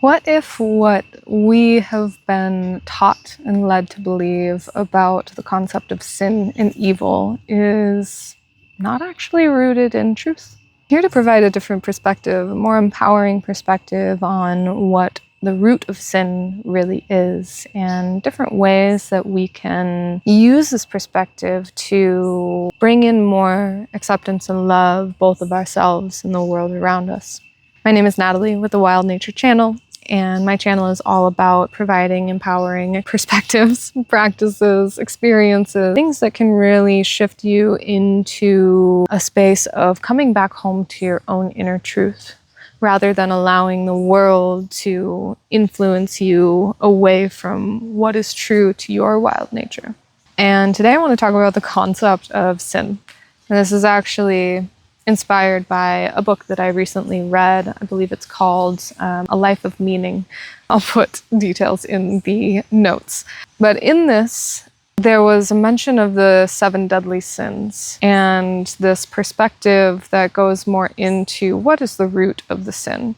What if what we have been taught and led to believe about the concept of sin and evil is not actually rooted in truth? Here to provide a different perspective, a more empowering perspective on what the root of sin really is and different ways that we can use this perspective to bring in more acceptance and love, both of ourselves and the world around us. My name is Natalie with the Wild Nature Channel, and my channel is all about providing empowering perspectives, practices, experiences, things that can really shift you into a space of coming back home to your own inner truth, rather than allowing the world to influence you away from what is true to your wild nature. And today I want to talk about the concept of sin. And this is actually inspired by a book that I recently read. I believe it's called A Life of Meaning. I'll put details in the notes. But in this, there was a mention of the 7 deadly sins and this perspective that goes more into what is the root of the sin.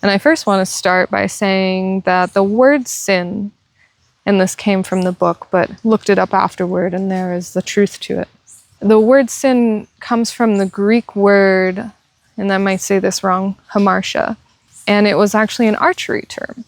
And I first want to start by saying that the word sin, and this came from the book, but looked it up afterward, and there is the truth to it. The word sin comes from the Greek word, and I might say this wrong, hamartia, and it was actually an archery term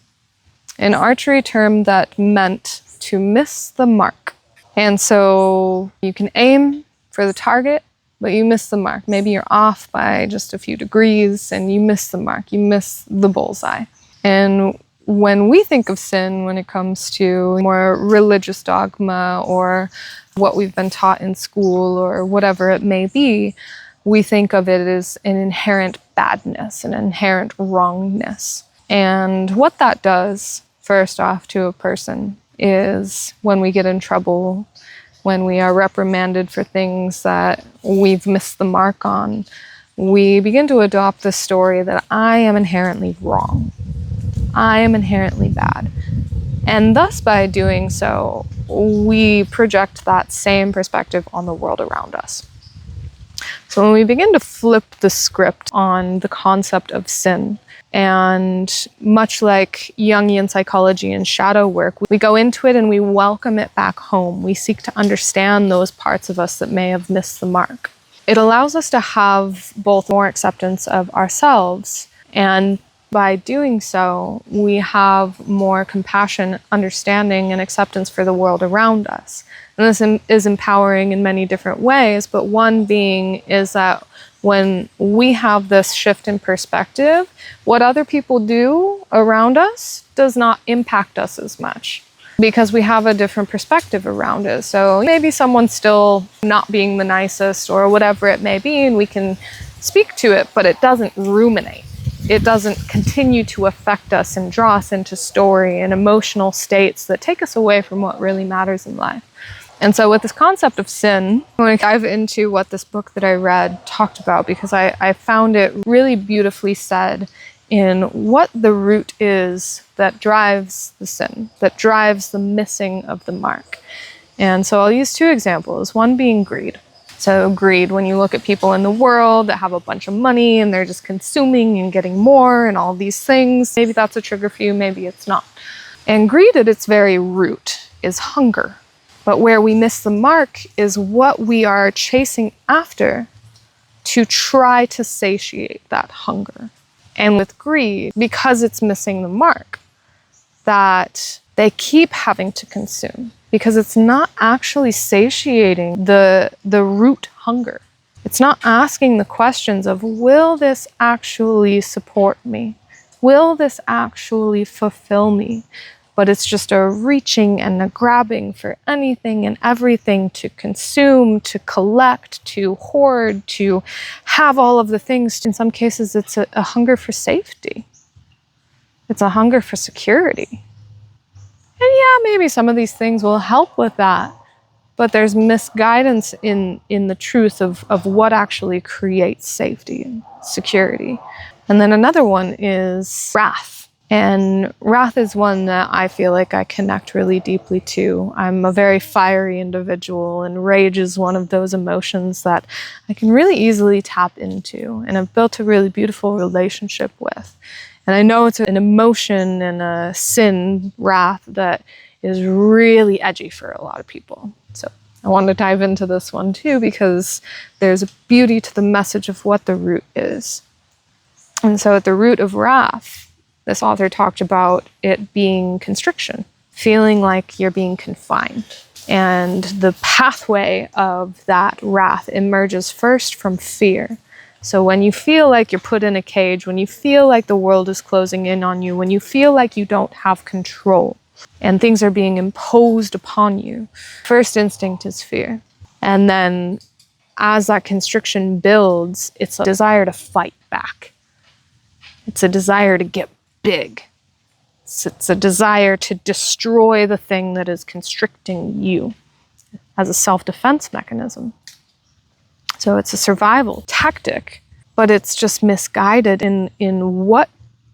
that meant to miss the mark. And so you can aim for the target, but you miss the mark. Maybe you're off by just a few degrees and you miss the mark, you miss the bullseye. And when we think of sin, when it comes to more religious dogma or what we've been taught in school or whatever it may be, we think of it as an inherent badness, an inherent wrongness. And what that does, first off, to a person is when we get in trouble, when we are reprimanded for things that we've missed the mark on, we begin to adopt the story that I am inherently wrong. I am inherently bad. And thus, by doing so, we project that same perspective on the world around us. So when we begin to flip the script on the concept of sin, and much like Jungian psychology and shadow work, we go into it and we welcome it back home. We seek to understand those parts of us that may have missed the mark. It allows us to have both more acceptance of ourselves, and by doing so, we have more compassion, understanding, and acceptance for the world around us. And this is empowering in many different ways, but one being is that when we have this shift in perspective, what other people do around us does not impact us as much because we have a different perspective around it. So maybe someone's still not being the nicest or whatever it may be, and we can speak to it, but it doesn't ruminate. It doesn't continue to affect us and draw us into story and emotional states that take us away from what really matters in life. And so with this concept of sin, I want to dive into what this book that I read talked about, because I found it really beautifully said in what the root is that drives the sin, that drives the missing of the mark. And so I'll use 2 examples, one being greed. So greed, when you look at people in the world that have a bunch of money and they're just consuming and getting more and all these things, maybe that's a trigger for you, maybe it's not. And greed at its very root is hunger. But where we miss the mark is what we are chasing after to try to satiate that hunger. And with greed, because it's missing the mark, that they keep having to consume, because it's not actually satiating the root hunger. It's not asking the questions of, will this actually support me? Will this actually fulfill me? But it's just a reaching and a grabbing for anything and everything to consume, to collect, to hoard, to have all of the things. In some cases, it's a hunger for safety. It's a hunger for security. And yeah, maybe some of these things will help with that, but there's misguidance in the truth of what actually creates safety and security. And then another one is wrath. And wrath is one that I feel like I connect really deeply to. I'm a very fiery individual, and rage is one of those emotions that I can really easily tap into and I've built a really beautiful relationship with. And I know it's an emotion and a sin, wrath, that is really edgy for a lot of people. So I want to dive into this one too, because there's a beauty to the message of what the root is. And so at the root of wrath, this author talked about it being constriction, feeling like you're being confined. And the pathway of that wrath emerges first from fear. So when you feel like you're put in a cage, when you feel like the world is closing in on you, when you feel like you don't have control and things are being imposed upon you, first instinct is fear. And then as that constriction builds, it's a desire to fight back. It's a desire to get big. It's a desire to destroy the thing that is constricting you as a self-defense mechanism. So it's a survival tactic, but it's just misguided in what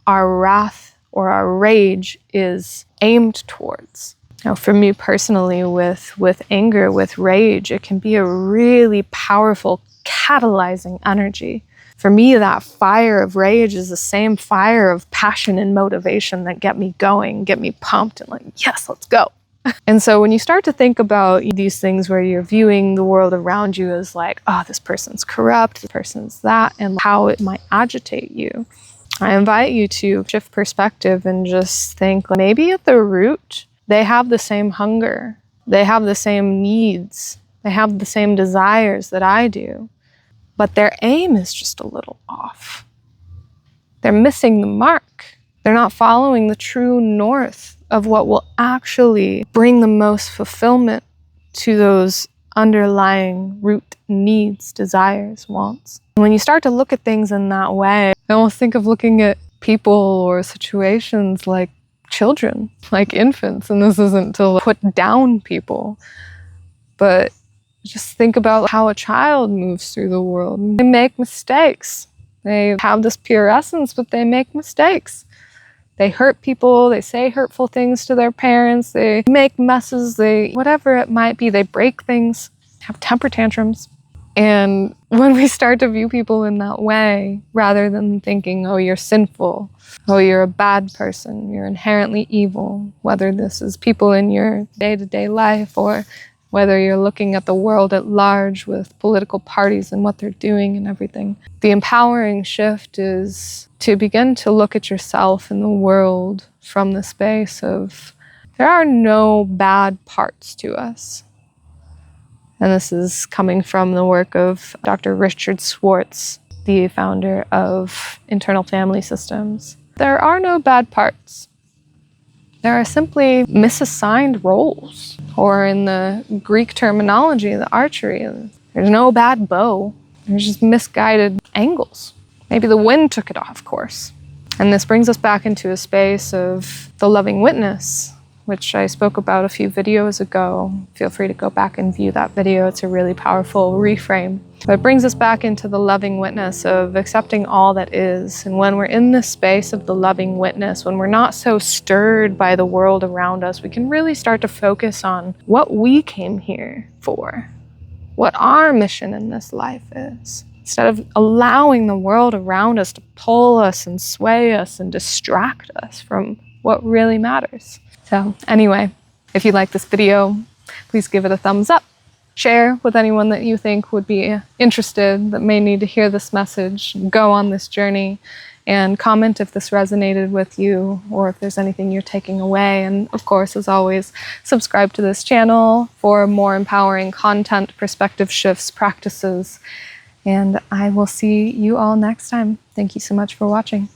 our wrath or our rage is aimed towards. Now, for me personally, with anger, with rage, it can be a really powerful catalyzing energy. For me, that fire of rage is the same fire of passion and motivation that get me going, get me pumped and like, yes, let's go. And so when you start to think about these things where you're viewing the world around you as like, oh, this person's corrupt, this person's that, and how it might agitate you, I invite you to shift perspective and just think maybe at the root, they have the same hunger, they have the same needs, they have the same desires that I do, but their aim is just a little off. They're missing the mark. They're not following the true north of what will actually bring the most fulfillment to those underlying root needs, desires, wants. When you start to look at things in that way, I almost think of looking at people or situations like children, like infants, and this isn't to put down people, but just think about how a child moves through the world. They make mistakes. They have this pure essence, but they make mistakes. They hurt people, they say hurtful things to their parents, they make messes, whatever it might be, they break things, have temper tantrums. And when we start to view people in that way, rather than thinking, oh, you're sinful, oh, you're a bad person, you're inherently evil, whether this is people in your day-to-day life or whether you're looking at the world at large with political parties and what they're doing and everything. The empowering shift is to begin to look at yourself and the world from the space of there are no bad parts to us. And this is coming from the work of Dr. Richard Schwartz, the founder of Internal Family Systems. There are no bad parts. There are simply misassigned roles, or in the Greek terminology, the archery, there's no bad bow. There's just misguided angles. Maybe the wind took it off course. And this brings us back into a space of the loving witness, which I spoke about a few videos ago. Feel free to go back and view that video. It's a really powerful reframe. But it brings us back into the loving witness of accepting all that is. And when we're in this space of the loving witness, when we're not so stirred by the world around us, we can really start to focus on what we came here for, what our mission in this life is, instead of allowing the world around us to pull us and sway us and distract us from what really matters. So anyway, if you like this video, please give it a thumbs up. Share with anyone that you think would be interested, that may need to hear this message, go on this journey, and comment if this resonated with you or if there's anything you're taking away. And of course, as always, subscribe to this channel for more empowering content, perspective shifts, practices, and I will see you all next time. Thank you so much for watching.